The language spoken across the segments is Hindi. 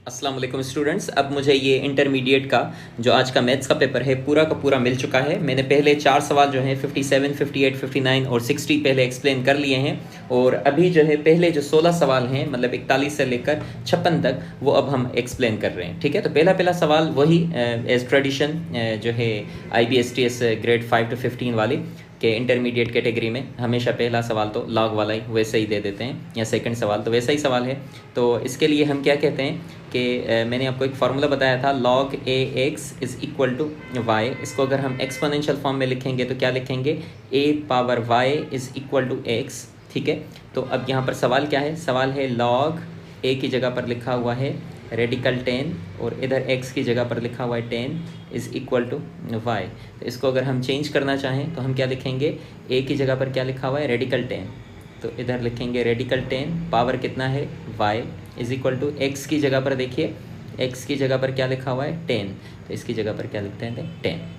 अस्सलाम वालेकुम स्टूडेंट्स। अब मुझे ये इंटरमीडिएट का जो आज का मैथ्स का पेपर है पूरा का पूरा मिल चुका है। मैंने पहले 4 सवाल जो हैं 57, 58, 59 और 60 पहले एक्सप्लेन कर लिए हैं और अभी जो है पहले जो 16 सवाल हैं मतलब 41 से लेकर 56 तक वो अब हम एक्सप्लेन कर रहे हैं। ठीक है, तो पहला सवाल वही एज ट्रेडिशन जो है IBSTS ग्रेड 5 to 15 वाले के इंटरमीडिएट कैटेगरी में हमेशा पहला सवाल तो लॉग वाला ही वैसे ही दे देते हैं, या सेकंड सवाल तो वैसा ही सवाल है। तो इसके लिए हम क्या कहते हैं कि मैंने आपको एक फार्मूला बताया था log AX is equal to y. इसको अगर हम एक्सपोनेंशियल फॉर्म में लिखेंगे तो क्या लिखेंगे, a power y is equal to x। ठीक है, तो अब यहाँ पर सवाल क्या है, सवाल है log a की जगह पर लिखा हुआ है रेडिकल 10 और इधर x की जगह पर लिखा हुआ है 10 इज़ इक्वल टू y। तो इसको अगर हम चेंज करना चाहें तो हम क्या लिखेंगे, a की जगह पर क्या लिखा हुआ है रेडिकल 10, तो इधर लिखेंगे रेडिकल 10 पावर कितना है y is equal to x की जगह पर देखिए x की जगह पर क्या लिखा हुआ है 10, तो इसकी जगह पर क्या लिखते हैं 10।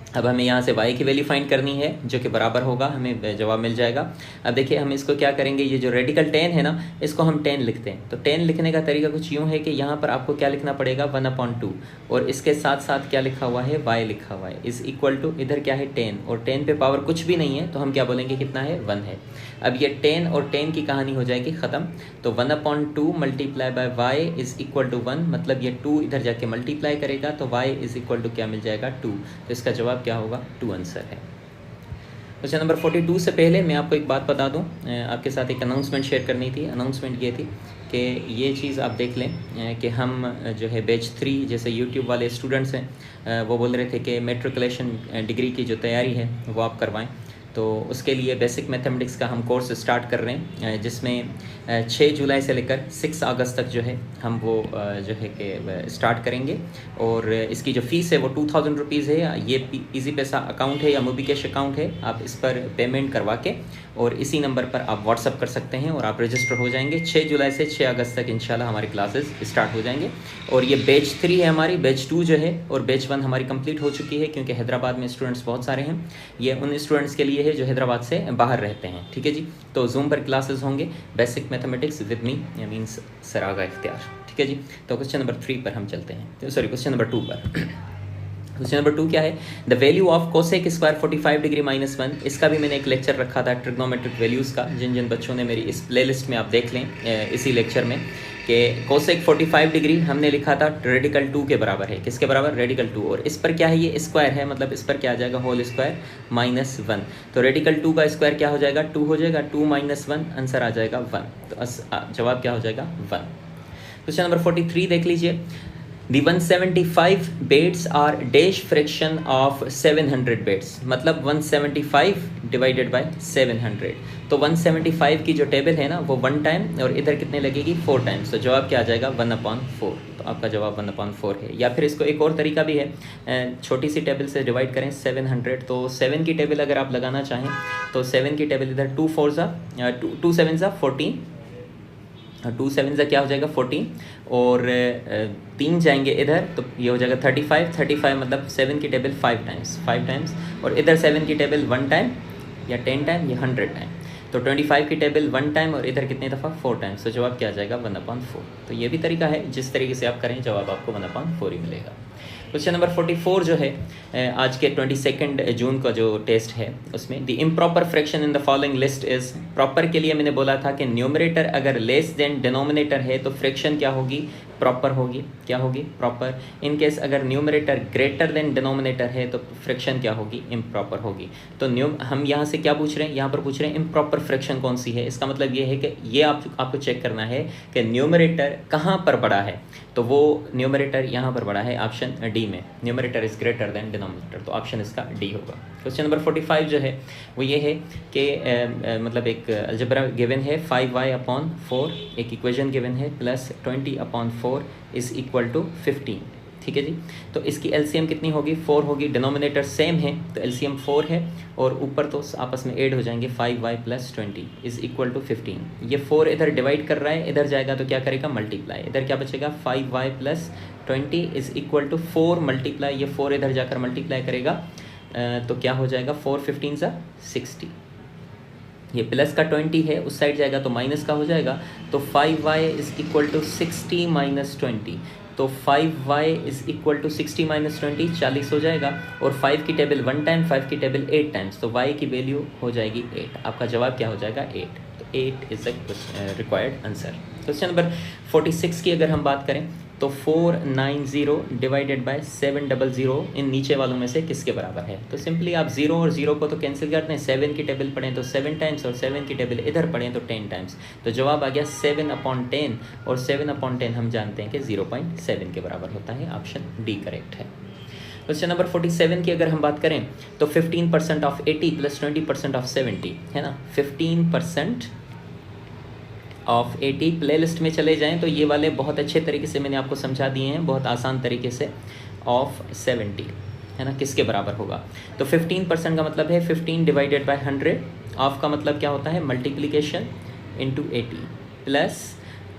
अब हमें यहाँ से y की वैल्यू फाइंड करनी है जो कि बराबर होगा, हमें जवाब मिल जाएगा। अब देखिए हम इसको क्या करेंगे, ये जो रेडिकल 10 है ना इसको हम 10 लिखते हैं। तो 10 लिखने का तरीका कुछ यूँ है कि यहाँ पर आपको क्या लिखना पड़ेगा 1/2 और इसके साथ साथ क्या लिखा हुआ है y लिखा हुआ है इज़ इक्वल टू इधर क्या है 10 और 10 पे पावर कुछ भी नहीं है तो हम क्या बोलेंगे कितना है 1 है। अब ये 10 और 10 की कहानी हो जाएगी ख़त्म। तो 1/2 multiply by y is equal to 1, मतलब ये 2 इधर जाके मल्टीप्लाई करेगा तो y इज़ इक्वल टू क्या मिल जाएगा 2। तो इसका जवाब क्या होगा 2 आंसर है। क्वेश्चन नंबर 42 से पहले मैं आपको एक बात बता दूं, आपके साथ एक अनाउंसमेंट शेयर करनी थी। अनाउंसमेंट ये थी कि ये चीज़ आप देख लें कि हम जो है बैच 3 जैसे यूट्यूब वाले स्टूडेंट्स हैं वो बोल रहे थे कि मैट्रिकुलेशन डिग्री की जो तैयारी है वो आप करवाएं। तो उसके लिए बेसिक मैथमेटिक्स का हम कोर्स स्टार्ट कर रहे हैं जिसमें 6 जुलाई से लेकर 6 अगस्त तक जो है हम वो जो है कि स्टार्ट करेंगे। और इसकी जो फ़ीस है वो 2000 रुपीज़ है। ये इजी पैसा अकाउंट है या मोबी कैश अकाउंट है, आप इस पर पेमेंट करवा के और इसी नंबर पर आप व्हाट्सअप कर सकते हैं और आप रजिस्टर हो जाएंगे। 6 जुलाई से 6 अगस्त तक इंशाल्लाह हमारी क्लासेस स्टार्ट हो जाएंगे। और ये बैच 3 है हमारी, बैच 2 जो है और बैच 1 हमारी कंप्लीट हो चुकी है क्योंकि हैदराबाद में स्टूडेंट्स बहुत सारे हैं। ये उन स्टूडेंट्स के लिए है जो हैदराबाद से बाहर रहते हैं। ठीक है जी, तो जूम पर क्लासेस होंगे basic mathematics with me means Saraga Ikhtiyar. ठीक है जी, तो क्वेश्चन नंबर 3 पर हम चलते हैं, सॉरी क्वेश्चन नंबर 2 पर। क्वेश्चन नंबर 2 क्या है, the value of cosec square 45 degree -1। इसका भी मैंने एक लेक्चर रखा था ट्रिग्नोमेट्रिक वैल्यूज़ का, जिन जिन बच्चों ने मेरी इस प्लेलिस्ट में आप देख लें इसी लेक्चर में कि कोसेक 45 डिग्री हमने लिखा था रेडिकल 2 के बराबर है। किसके बराबर, रेडिकल 2। और इस पर क्या है, ये स्क्वायर है, मतलब इस पर क्या आ जाएगा होल स्क्वायर -1। तो रेडिकल 2 का स्क्वायर क्या हो जाएगा 2 हो जाएगा, 2 - 1 आंसर आ जाएगा 1। तो जवाब क्या हो जाएगा 1। क्वेश्चन नंबर 43 देख लीजिए, The 175 beds are dash fraction of 700 beds, मतलब 175 डिवाइडेड बाय 700। तो 175 की जो टेबल है ना वो 1 टाइम और इधर कितने लगेगी 4 टाइम्स। तो जवाब क्या आ जाएगा 1/4। तो आपका जवाब 1/4 है। या फिर इसको एक और तरीका भी है, छोटी सी टेबल से डिवाइड करें 700। तो 7 की टेबल अगर आप लगाना चाहें तो 7 की टेबल इधर 2 4 ज़ा 2 7 ज़ा 14, 2 7 ज़ा क्या हो जाएगा 14 और 3 जाएंगे इधर तो ये हो जाएगा 35 मतलब 7 की टेबल 5 टाइम्स और इधर 7 की टेबल 1 टाइम या 10 टाइम या 100 टाइम। तो 25 की टेबल 1 टाइम और इधर कितने दफ़ा 4 टाइम्स। तो जवाब क्या आ जाएगा 1/4। तो ये भी तरीका है, जिस तरीके से आप करें जवाब आपको 1/4 ही मिलेगा। क्वेश्चन नंबर 44 जो है आज के 22 जून का जो टेस्ट है उसमें the improper fraction in the following list is. Proper के लिए मैंने बोला था कि न्यूमरेटर अगर लेस देन डिनोमिनेटर है तो फ्रैक्शन क्या होगी प्रॉपर होगी। क्या होगी प्रॉपर। इन केस अगर न्यूमरेटर ग्रेटर देन डिनोमिनेटर है तो फ्रैक्शन क्या होगी इम्प्रॉपर होगी। तो हम यहाँ से क्या पूछ रहे हैं, यहाँ पर पूछ रहे हैं इम्प्रॉपर फ्रैक्शन कौन सी है। इसका मतलब ये है कि ये आपको चेक करना है कि न्यूमरेटर कहाँ पर बड़ा है। तो वो न्यूमरेटर यहाँ पर बड़ा है ऑप्शन डी में, numerator is greater than denominator. तो ऑप्शन इसका डी होगा। क्वेश्चन नंबर 45 जो है वो ये है कि मतलब एक अलजेब्रा गिवन है 5y/4, एक इक्वेशन गिवन है +20/4 इज़ इक्वल टू 15। ठीक है जी, तो इसकी एलसीएम कितनी होगी 4 होगी। डिनोमिनेटर सेम है तो एलसीएम 4 है और ऊपर तो आपस में ऐड हो जाएंगे 5y + 20 इज़ इक्वल टू 15। ये 4 इधर डिवाइड कर रहा है, इधर जाएगा तो क्या करेगा मल्टीप्लाई। इधर क्या बचेगा 5y + 20 is equal to 4 multiply, ये 4 इधर जाकर मल्टीप्लाई करेगा तो क्या हो जाएगा 4 15 = 60। ये प्लस का 20 है, उस साइड जाएगा तो माइनस का हो जाएगा, तो 5y is equal to 60 minus 20, तो 5y is equal to 60 minus 20 40 हो जाएगा, और 5 की टेबल 1 टाइम, 5 की टेबल 8 टाइम्स, तो y की वैल्यू हो जाएगी 8। आपका जवाब क्या हो जाएगा? 8। तो 8 is the required answer. Question number 46 की अगर हम बात करें तो 490 डिवाइडेड बाय 700 इन नीचे वालों में से किसके बराबर है? तो सिंपली आप 0 और 0 को तो कैंसिल करते हैं, 7 की टेबल पढ़ें तो 7 टाइम्स, और 7 की टेबल इधर पढ़ें तो 10 टाइम्स, तो जवाब आ गया 7/10, और 7/10 हम जानते हैं कि 0.7 के बराबर होता है। ऑप्शन डी करेक्ट है। क्वेश्चन नंबर 47 की अगर हम बात करें तो 15% ऑफ 80 प्लस 20% ऑफ 70 है ना, 15% ऑफ 80 प्लेलिस्ट में चले जाएं तो ये वाले बहुत अच्छे तरीके से मैंने आपको समझा दिए हैं, बहुत आसान तरीके से। ऑफ 70 है ना किसके बराबर होगा? तो 15% का मतलब है 15 डिवाइडेड बाय 100, ऑफ का मतलब क्या होता है? मल्टीप्लिकेशन इनटू 80, प्लस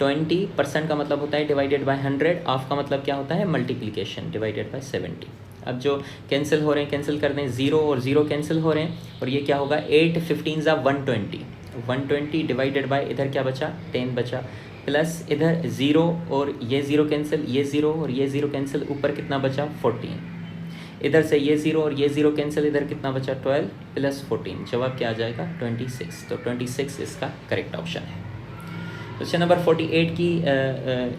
20% का मतलब होता है डिवाइडेड बाय 100, ऑफ का मतलब क्या होता है? Multiplication divided by 70। अब जो कैंसिल हो रहे हैं कैंसिल कर दें, 0 और 0 कैंसिल हो रहे हैं, और ये क्या होगा? 8 15 ज़ा 120, 120 डिवाइडेड बाय इधर क्या बचा? 10 बचा, प्लस इधर 0 और ये 0 कैंसिल, ये 0 और ये 0 कैंसिल, ऊपर कितना बचा? 14, इधर से ये 0 और ये 0 कैंसिल, इधर कितना बचा? 12 प्लस 14, जवाब क्या आ जाएगा? 26। तो 26 इसका करेक्ट ऑप्शन है। क्वेश्चन नंबर 48 की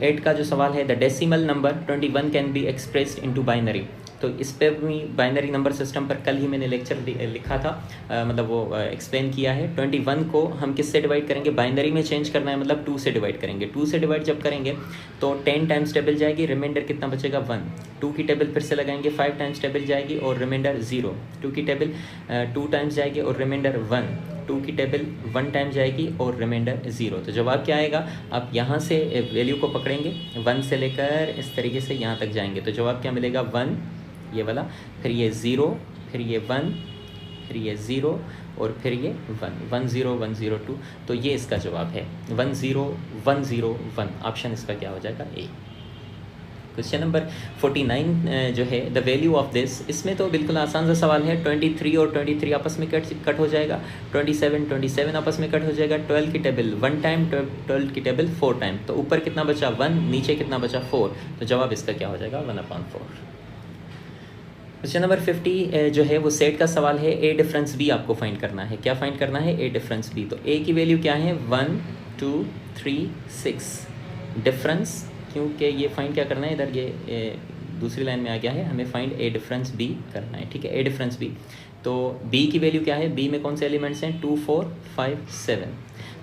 8 का जो सवाल है, the decimal number 21 can be expressed into binary. तो इस पर भी बाइनरी नंबर सिस्टम पर कल ही मैंने लेक्चर लिखा था, मतलब वो एक्सप्लेन किया है। 21 को हम किससे डिवाइड करेंगे? बाइनरी में चेंज करना है, मतलब 2 से डिवाइड करेंगे। 2 से डिवाइड जब करेंगे तो 10 टाइम्स टेबल जाएगी, रिमाइंडर कितना बचेगा? 1। 2 की टेबल फिर से लगाएंगे, 5 टाइम्स टेबल जाएगी और रिमाइंडर 0। 2 की टेबल 2 टाइम्स जाएगी और रिमाइंडर 1। 2 की टेबल 1 टाइम जाएगी और रिमाइंडर 0। तो जवाब क्या आएगा? आप यहाँ से वैल्यू को पकड़ेंगे, 1 से लेकर इस तरीके से यहाँ तक जाएंगे, तो जवाब क्या मिलेगा? 1 ये वाला, फिर ये 0, फिर ये 1, फिर ये 0 और फिर ये 1, 1 0 1 0 2। तो ये इसका जवाब है 1 0 1 0 1। ऑप्शन इसका क्या हो जाएगा? ए। क्वेश्चन नंबर 49 जो है, द वैल्यू ऑफ दिस, इसमें तो बिल्कुल आसान सा सवाल है। 23 और 23 आपस में कट हो जाएगा, 27 आपस में कट हो जाएगा, 12 की टेबल 1 टाइम, 12 की टेबल 4 टाइम, तो ऊपर कितना बचा? 1, नीचे कितना बचा? 4, तो जवाब इसका क्या हो जाएगा? 1/4। क्वेश्चन नंबर 50 जो है वो सेट का सवाल है। ए डिफरेंस बी आपको फाइंड करना है। क्या फाइंड करना है? ए डिफरेंस बी। तो ए की वैल्यू क्या है? 1 2 3 6 डिफरेंस, क्योंकि ये फाइंड क्या करना है, इधर ये दूसरी लाइन में आ गया है, हमें फाइंड ए डिफरेंस बी करना है। ठीक है, ए डिफरेंस बी। तो बी की वैल्यू क्या है? बी में कौन से एलिमेंट्स हैं? 2 4 5 7।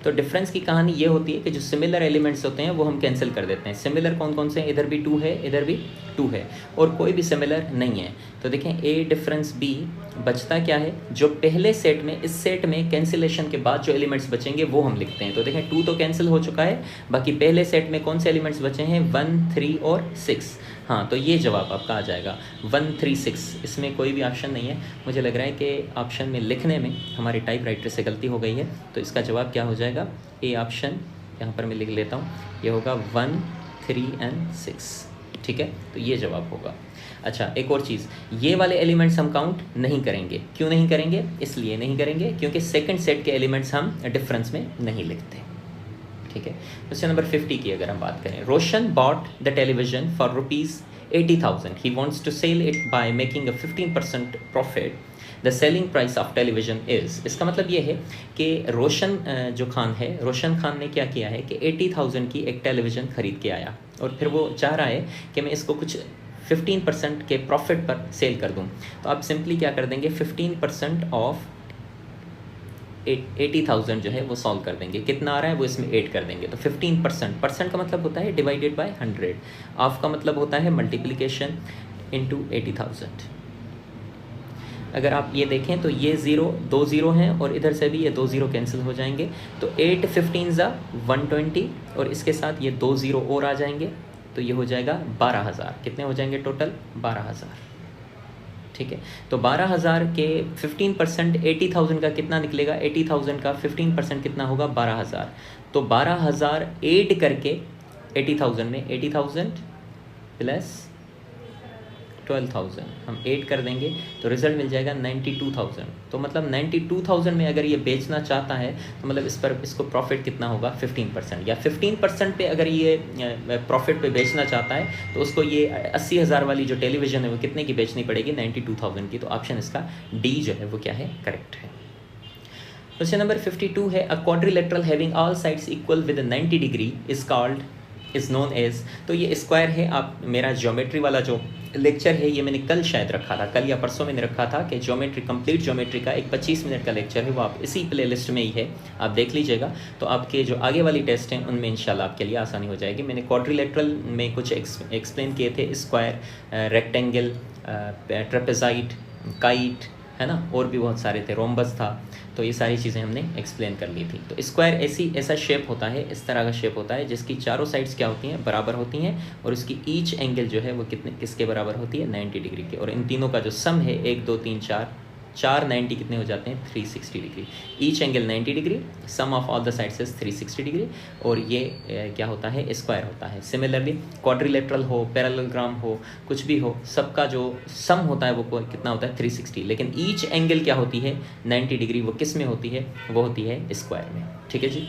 तो डिफरेंस की कहानी ये होती है कि जो सिमिलर एलिमेंट्स होते हैं वो हम कैंसिल कर देते हैं। सिमिलर कौन कौन से हैं? इधर भी 2 है, इधर भी 2 है, और कोई भी सिमिलर नहीं है। तो देखें ए डिफरेंस बी, बचता क्या है? जो पहले सेट में, इस सेट में कैंसिलेशन के बाद जो एलिमेंट्स बचेंगे वो हम लिखते हैं। तो देखें 2 तो कैंसिल हो चुका है, बाकी पहले सेट में कौन से एलिमेंट्स बचे हैं? 1 3 और 6। हाँ, तो ये जवाब आपका आ जाएगा 1 3 6। इसमें कोई भी ऑप्शन नहीं है। मुझे लग रहा है कि ऑप्शन में लिखने में हमारी टाइप राइटर से गलती हो गई है, तो इसका जवाब क्या हो जाएगा? A option. यहाँ पर मैं लिख लेता हूँ, ये होगा 1 3 और 6। ठीक है, तो ये जवाब होगा। अच्छा, एक और चीज़, ये वाले एलिमेंट्स हम काउंट नहीं करेंगे। क्यों नहीं करेंगे? इसलिए नहीं करेंगे क्योंकि सेकंड सेट के एलिमेंट्स हम डिफरेंस में नहीं लिखते। ठीक है, क्वेश्चन नंबर 50 की अगर हम बात करें, Roshan bought the television for ₹80,000। He wants to sell it by making a 15% profit. The selling price of television is. इसका मतलब ये है कि रोशन जो खान है, रोशन खान ने क्या किया है कि 80,000 की एक टेलीविज़न ख़रीद के आया, और फिर वो चाह रहा है कि मैं इसको कुछ 15% के प्रॉफिट पर सेल कर दूं। तो आप सिंपली क्या कर देंगे? 15% ऑफ 80,000 जो है वो सॉल्व कर देंगे। कितना आ रहा है वो इसमें 8 कर देंगे। तो 15%, परसेंट का मतलब होता है डिवाइडेड बाय 100, ऑफ का मतलब होता है मल्टीप्लिकेशन इनटू 80,000। अगर आप ये देखें तो ये 2 0 हैं, और इधर से भी ये 2 0 कैंसिल हो जाएंगे। तो 8 15 ज़ा 120, और इसके साथ ये 2 0 और आ जाएंगे, तो ये हो जाएगा 12,000। कितने हो जाएंगे टोटल? 12,000। ठीक है, तो 12,000 के 15% 80,000 का कितना निकलेगा? 80,000 का 15% कितना होगा? 12,000। तो 12,000 ऐड करके 80,000 में 80,000 प्लस 12,000, हम 8 कर देंगे तो रिज़ल्ट मिल जाएगा 92,000। तो मतलब 92,000 में अगर ये बेचना चाहता है तो मतलब इसको प्रॉफिट कितना होगा 15%, या 15% पे अगर ये प्रॉफिट पे बेचना चाहता है तो उसको ये 80,000 वाली जो टेलीविज़न है वो कितने की बेचनी पड़ेगी, 92,000 की। तो ऑप्शन इसका डी जो है वो क्या है, करेक्ट है। क्वेश्चन नंबर 52 है, a quadrilateral having all sides equal with 90 degree is called is known as. तो ये स्क्वायर है। आप मेरा ज्योमेट्री वाला जो लेक्चर है ये मैंने कल शायद रखा था, कल या परसों मैंने रखा था कि ज्योमेट्री, कंप्लीट ज्योमेट्री का एक 25 मिनट का लेक्चर है, वो आप इसी प्लेलिस्ट में ही है, आप देख लीजिएगा। तो आपके जो आगे वाली टेस्ट हैं उनमें इंशाल्लाह आपके लिए आसानी हो जाएगी। मैंने क्वाड्रिलेटरल में कुछ एक्सप्लेन किए थे, स्क्वायर, रेक्टेंगल, ट्रेपेजाइड, काइट, है ना, और भी बहुत सारे थे, रोम्बस था। तो ये सारी चीज़ें हमने एक्सप्लेन कर ली थी। तो स्क्वायर ऐसा शेप होता है, इस तरह का शेप होता है जिसकी चारों साइड्स क्या होती हैं, बराबर होती हैं, और उसकी ईच एंगल जो है वो किसके बराबर होती है, 90 डिग्री के। और इन तीनों का जो सम है 1 2 3 4 90 कितने हो जाते हैं, 360 degree. Each angle 90 degree, sum of all the sides is 360 degree, और ये क्या होता है, स्क्वायर होता है। सिमिलरली क्वाड्रिलेटरल हो, पैरेललोग्राम हो, कुछ भी हो, सबका जो सम होता है वो कितना होता है, 360। लेकिन ईच एंगल क्या होती है, 90 डिग्री, वो किस में होती है, वो होती है स्क्वायर में। ठीक है जी।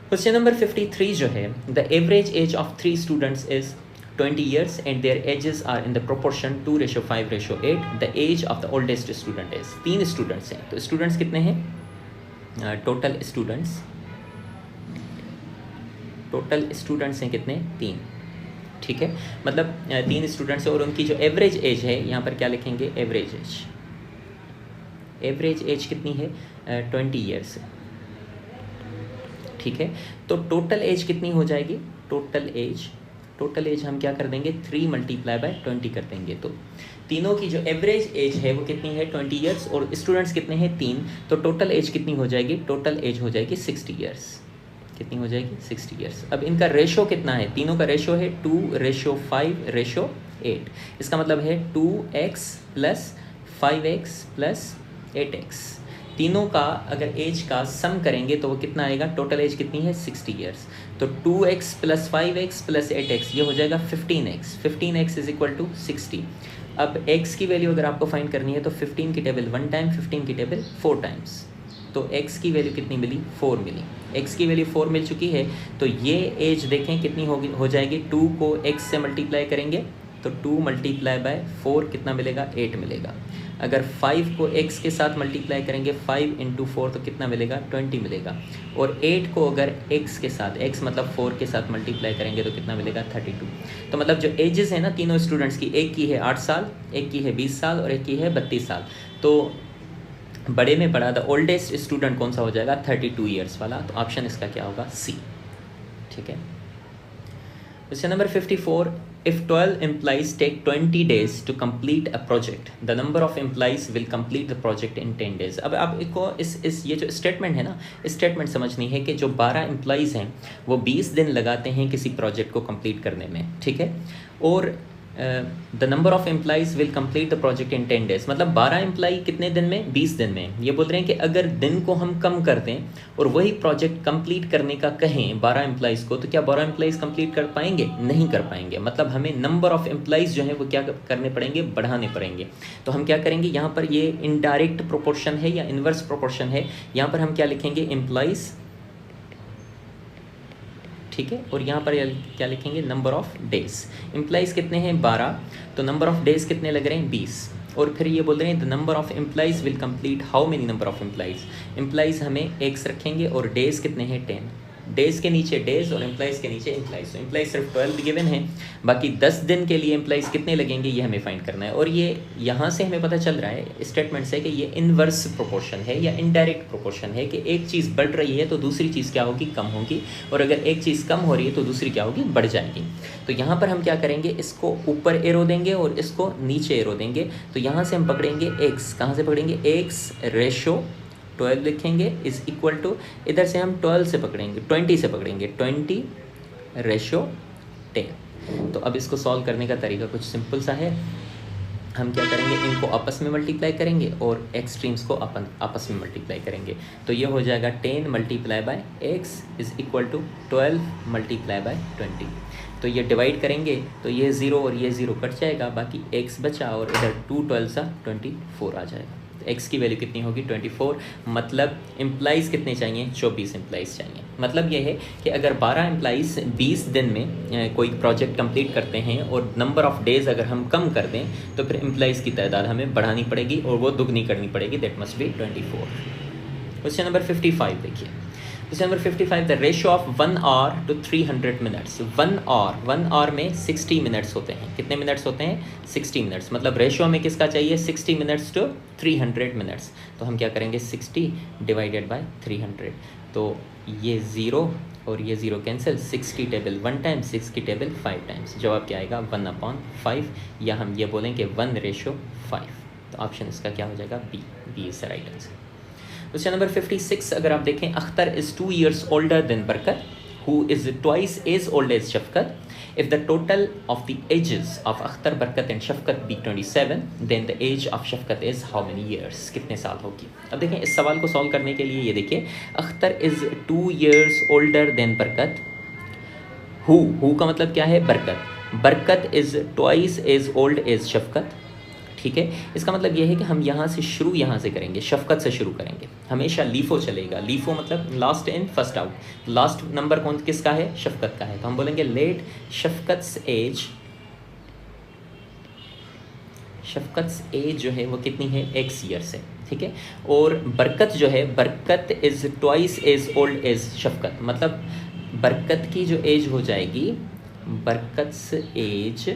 क्वेश्चन नंबर 53 जो है, the average age of 3 students is 20 years and their ages are in the proportion 2:5:8. The age of the oldest student is, 3 students हैं। तो स्टूडेंट्स कितने हैं, टोटल स्टूडेंट्स हैं कितने, 3। ठीक है, मतलब 3 स्टूडेंट्स हैं और उनकी जो एवरेज एज है, यहाँ पर क्या लिखेंगे, एवरेज एज कितनी है, 20 ईयर्स है। ठीक है, तो टोटल एज कितनी हो जाएगी, टोटल एज हम क्या कर देंगे, 3 × 20 कर देंगे। तो तीनों की जो एवरेज एज है वो कितनी है, 20 ईयर्स, और स्टूडेंट्स कितने हैं, 3। तो टोटल एज कितनी हो जाएगी, टोटल एज हो जाएगी 60 ईयर्स। कितनी हो जाएगी, 60 ईयर्स। अब इनका रेशो कितना है, तीनों का रेशो है 2:5:8। इसका मतलब है 2x + 5x + 8x। तीनों का अगर एज का सम करेंगे तो वो कितना आएगा, टोटल एज कितनी है, 60 ईयर्स। तो 2x + 5x + 8x ये हो जाएगा 15x। 15x = 60। अब x की वैल्यू अगर आपको फाइंड करनी है तो 15 की टेबल 1 टाइम, 15 की टेबल 4 टाइम्स। तो x की वैल्यू कितनी मिली, 4 मिली। x की वैल्यू 4 मिल चुकी है। तो ये एज देखें कितनी हो जाएगी, 2 को x से मल्टीप्लाई करेंगे तो 2 × 4 कितना मिलेगा, 8 मिलेगा। अगर 5 को x के साथ मल्टीप्लाई करेंगे, 5 × 4 तो कितना मिलेगा, 20 मिलेगा। और 8 को अगर x के साथ, x मतलब 4 के साथ मल्टीप्लाई करेंगे तो कितना मिलेगा, 32। तो मतलब जो एजेस है ना तीनों स्टूडेंट्स की, एक की है 8 साल, एक की है 20 साल और एक की है 32 साल। तो बड़े में बड़ा, द ओल्डेस्ट स्टूडेंट कौन सा हो जाएगा, 32 ईयर्स वाला। तो ऑप्शन इसका क्या होगा, सी। ठीक है। Question number 54, if 12 employees take 20 days to complete a project, the number of employees will complete the project in 10 days। अब आपको इस ये जो स्टेटमेंट है ना, स्टेटमेंट समझनी है कि जो 12 एम्प्लॉइज़ हैं वो 20 दिन लगाते हैं किसी प्रोजेक्ट को कंप्लीट करने में। ठीक है, और the number of employees will complete the project in 10 days, मतलब 12 एम्प्लॉई कितने दिन में, 20 दिन में। ये बोल रहे हैं कि अगर दिन को हम कम कर दें और वही प्रोजेक्ट कंप्लीट करने का कहें 12 एम्प्लॉइज़ को, तो क्या 12 एम्प्लॉइज़ कंप्लीट कर पाएंगे, नहीं कर पाएंगे। मतलब हमें नंबर ऑफ एम्प्लॉइज़ जो है वो क्या करने पड़ेंगे, बढ़ाने पड़ेंगे। तो हम क्या करेंगे, यहाँ पर ये इनडायरेक्ट प्रोपोर्शन है या इन्वर्स प्रोपोर्शन है, यहाँ पर हम क्या लिखेंगे, एम्प्लॉइज़। ठीक है, और यहाँ पर क्या लिखेंगे, नंबर ऑफ डेज। एम्प्लॉइज़ कितने हैं, 12, तो नंबर ऑफ डेज कितने लग रहे हैं, 20। और फिर ये बोल रहे हैं the number of employees will complete how many number of employees. Employees हमें x रखेंगे और डेज कितने हैं, 10। डेज के नीचे डेज और एम्प्लॉइज़ के नीचे एम्प्लॉइज़। तो एम्प्लॉइज़ सिर्फ 12 गिवन है, बाकी 10 दिन के लिए एम्प्लॉइज़ कितने लगेंगे ये हमें फाइंड करना है। और ये यहाँ से हमें पता चल रहा है स्टेटमेंट से कि ये इनवर्स प्रोपोर्शन है या इनडायरेक्ट प्रोपोर्शन है, कि एक चीज़ बढ़ रही है तो दूसरी चीज़ क्या होगी, कम होगी, और अगर एक चीज़ कम हो रही है तो दूसरी क्या होगी, बढ़ जाएगी। तो यहाँ पर हम क्या करेंगे, इसको ऊपर एरो देंगे और इसको नीचे एरो देंगे। तो यहाँ से हम पकड़ेंगे x, कहाँ से पकड़ेंगे, x रेशो 12 लिखेंगे इज इक्वल टू, इधर से हम 12 से पकड़ेंगे, 20 से पकड़ेंगे, 20/10। तो अब इसको सॉल्व करने का तरीका कुछ सिंपल सा है। हम क्या करेंगे, इनको आपस में मल्टीप्लाई करेंगे और एक्सट्रीम्स को आपस में मल्टीप्लाई करेंगे। तो ये हो जाएगा 10 × x इज इक्वल टू 12 × 20। तो ये डिवाइड करेंगे तो ये 0 और ये 0 कट जाएगा, बाकी x बचा और इधर 2 12 24 आ जाएगा। तो x की वैल्यू कितनी होगी 24, मतलब एम्प्लॉइज़ कितने चाहिए 24 एम्प्लॉइज़ चाहिए। मतलब ये है कि अगर 12 एम्प्लॉइज़ 20 दिन में कोई प्रोजेक्ट कंप्लीट करते हैं और नंबर ऑफ़ डेज़ अगर हम कम कर दें तो फिर एम्प्लॉइज़ की तादाद हमें बढ़ानी पड़ेगी और वो दुगनी करनी पड़ेगी, that must be 24। Question number 55 देखिए। Question number 55, the ratio of 1 hour to 300 minutes. 1 hour में 60 मिनट्स होते हैं। कितने मिनट्स होते हैं 60 मिनट्स, मतलब रेशियो में किसका चाहिए 60 मिनट्स टू 300 मिनट्स। तो हम क्या करेंगे 60 डिवाइडेड बाय 300, तो ये 0 और ये 0 cancel, 60 table 1 time, 60 table 5 times. जवाब क्या आएगा 1/5, या हम ये बोलेंगे 1:5। तो ऑप्शन इसका क्या हो जाएगा B is the right answer. Question number 56 अगर आप देखें, Akhtar is 2 years older than बरकत, who is twice as old as Shafqat. If the total of the ages of Akhtar, बरकत and Shafqat be 27, then the age of Shafqat is how many years? कितने साल होगी। अब देखें इस सवाल को सॉल्व करने के लिए ये देखिए, Akhtar is 2 years older than बरकत, who का मतलब क्या है Barkat is twice as old as शफकत, ठीक है। इसका मतलब ये है कि हम यहाँ से करेंगे, शफकत से शुरू करेंगे, हमेशा लीफो चलेगा। लीफो मतलब last in first out, last number कौन किसका है शफकत का है। तो हम बोलेंगे लेट शफकत्स एज जो है वो कितनी है x ईयर्स है, ठीक है। और बरकत जो है, Barkat is twice as old as Shafqat, मतलब बरकत की जो एज हो जाएगी, बरकत्स एज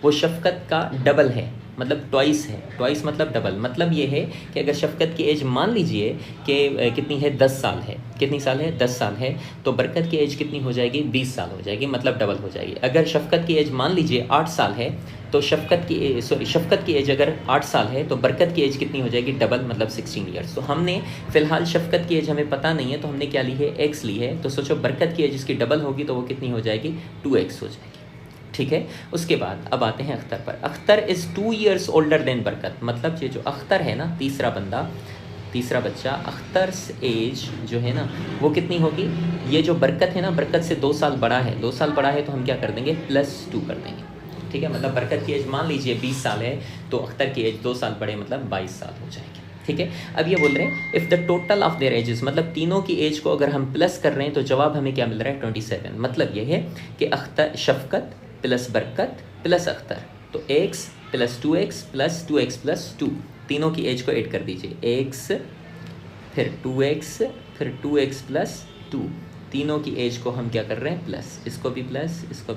वो शफकत का डबल है, मतलब ट्वाइस है। ट्वाइस मतलब डबल, मतलब ये है कि अगर शफकत की एज मान लीजिए कि कितनी है 10 साल है, कितनी साल है 10 साल है, तो बरकत की एज कितनी हो जाएगी 20 साल हो जाएगी, मतलब डबल हो जाएगी। अगर शफकत की एज मान लीजिए 8 साल है, तो शफकत की एज अगर 8 साल है तो बरकत की एज कितनी हो जाएगी डबल, मतलब 16 ईयर्स। तो हमने फ़िलहाल शफकत की एज हमें पता नहीं है, तो हमने क्या ली है x ली है। तो सोचो बरकत की एज इसकी डबल होगी तो वो कितनी हो जाएगी 2x हो जाएगी, ठीक है। उसके बाद अब आते हैं अख्तर पर। Akhtar is 2 years older than बरकत, मतलब ये जो अख्तर है ना, तीसरा बच्चा, अख्तर्स एज जो है ना वो कितनी होगी, ये जो बरकत है ना बरकत से 2 साल बड़ा है, 2 साल बड़ा है तो हम क्या कर देंगे +2 कर देंगे, ठीक है। मतलब बरकत की एज मान लीजिए 20 साल है तो अख्तर की एज 2 साल बड़े, मतलब 22 साल हो जाएगी, ठीक है। अब ये बोल रहे हैं if the total of their edges, मतलब तीनों की एज को अगर हम प्लस कर रहे हैं तो जवाब हमें क्या मिल रहा है 27। मतलब ये है कि अख्तर शफकत प्लस बरकत प्लस अख्तर, तो x + 2x + 2x + 2, तीनों की एज को ऐड कर दीजिए, x फिर 2x फिर 2x + 2, तीनों की एज को हम क्या कर रहे हैं प्लस, इसको भी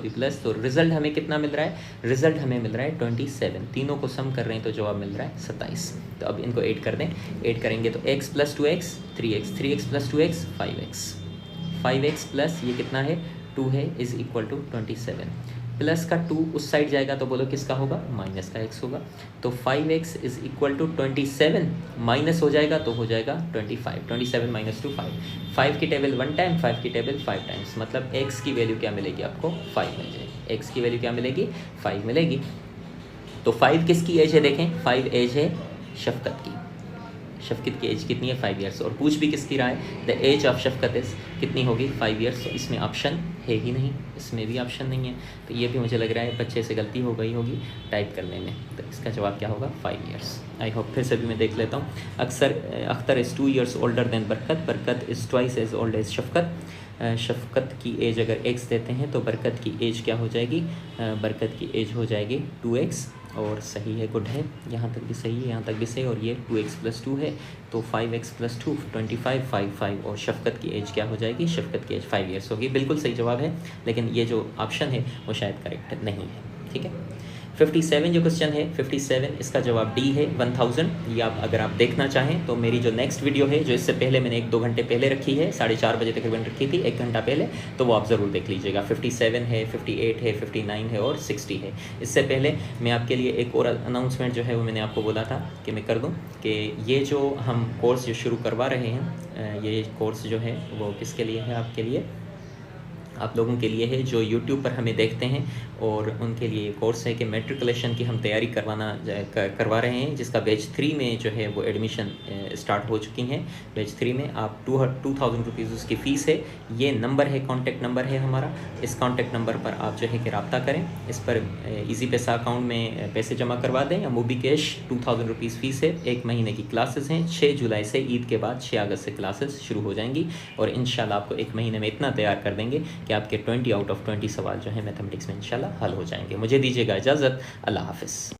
प्लस, तो रिजल्ट हमें कितना मिल रहा है, रिजल्ट हमें मिल रहा है 27। तीनों को सम कर रहे हैं तो जवाब मिल रहा है 27। तो अब इनको ऐड कर दें, ऐड करेंगे तो x + 2x 3x, 3x + 2x 5x plus ये कितना है 2 है = 27। प्लस का 2 उस साइड जाएगा तो बोलो किसका होगा, माइनस का x होगा। तो 5x = 27, माइनस हो जाएगा तो हो जाएगा 25, 27 - 2 5, 5 की टेबल 1 टाइम, 5 की टेबल 5 टाइम्स, मतलब x की वैल्यू क्या मिलेगी आपको 5 मिल जाएगी, x की वैल्यू क्या मिलेगी 5 मिलेगी। तो 5 किसकी एज है देखें, 5 एज है शफकत की, शफकत की एज कितनी है 5 ईयर्स, और पूछ भी किसकी रहा है द एज ऑफ शफकत इस कितनी होगी 5 ईयर्स। तो इसमें ऑप्शन है ही नहीं, इसमें भी ऑप्शन नहीं है, तो ये भी मुझे लग रहा है बच्चे से गलती हो गई होगी टाइप करने में। तो इसका जवाब क्या होगा 5 ईयर्स। आई होप फिर से भी मैं देख लेता हूँ। Akhtar is 2 years older than Barkat is twice as old as Shafqat. Shafqat की एज अगर x देते हैं तो बरकत की एज क्या हो जाएगी, बरकत की एज हो जाएगी 2x, और सही है, गुड है, यहाँ तक भी सही है, यहाँ तक भी सही, और ये 2x + 2 है तो 5x + 2 25 5 5, और शफकत की एज क्या हो जाएगी, शफकत की एज 5 ईयर्स होगी। बिल्कुल सही जवाब है, लेकिन ये जो ऑप्शन है वो शायद करेक्ट नहीं है, ठीक है। 57 जो क्वेश्चन है 57, इसका जवाब डी है 1000। ये आप अगर आप देखना चाहें तो मेरी जो नेक्स्ट वीडियो है जो इससे पहले मैंने 1-2 घंटे पहले रखी है, 4:30 बजे तकरीबन रखी थी, 1 घंटा पहले, तो वो आप ज़रूर देख लीजिएगा। 57 है, 58 है, 59 है और 60 है। इससे पहले मैं आपके लिए एक और अनाउंसमेंट जो है वो मैंने आपको बोला था कि मैं कर दूँ, कि ये जो हम कोर्स जो शुरू करवा रहे हैं, ये कोर्स जो है वो किसके लिए है, आपके लिए, आप लोगों के लिए है जो यूट्यूब पर हमें देखते हैं, और उनके लिए ये कोर्स है कि मेट्रिकुलेशन की हम तैयारी करवा रहे हैं, जिसका बैच 3 में जो है वो एडमिशन स्टार्ट हो चुकी हैं। बैच 3 में आप 2000 रुपीज़ उसकी फ़ीस है। ये नंबर है, कॉन्टैक्ट नंबर है हमारा। इस कॉन्टैक्ट नंबर पर आप जो है कि रब्ता करें। इस पर ईजी पैसा अकाउंट में पैसे जमा करवा दें, या मोबी कैश 2000 रुपीज़ फ़ीस है। 1 महीने की क्लासेस हैं। 6 जुलाई से, ईद के बाद 6 अगस्त से क्लासेस शुरू हो जाएंगी, और इंशाल्लाह आपको 1 महीने में इतना तैयार कर देंगे कि आपके 20 आउट ऑफ 20 सवाल जो है मैथमेटिक्स में इंशाल्लाह हल हो जाएंगे। मुझे दीजिएगा इजाज़त। अल्लाह हाफ़िज़।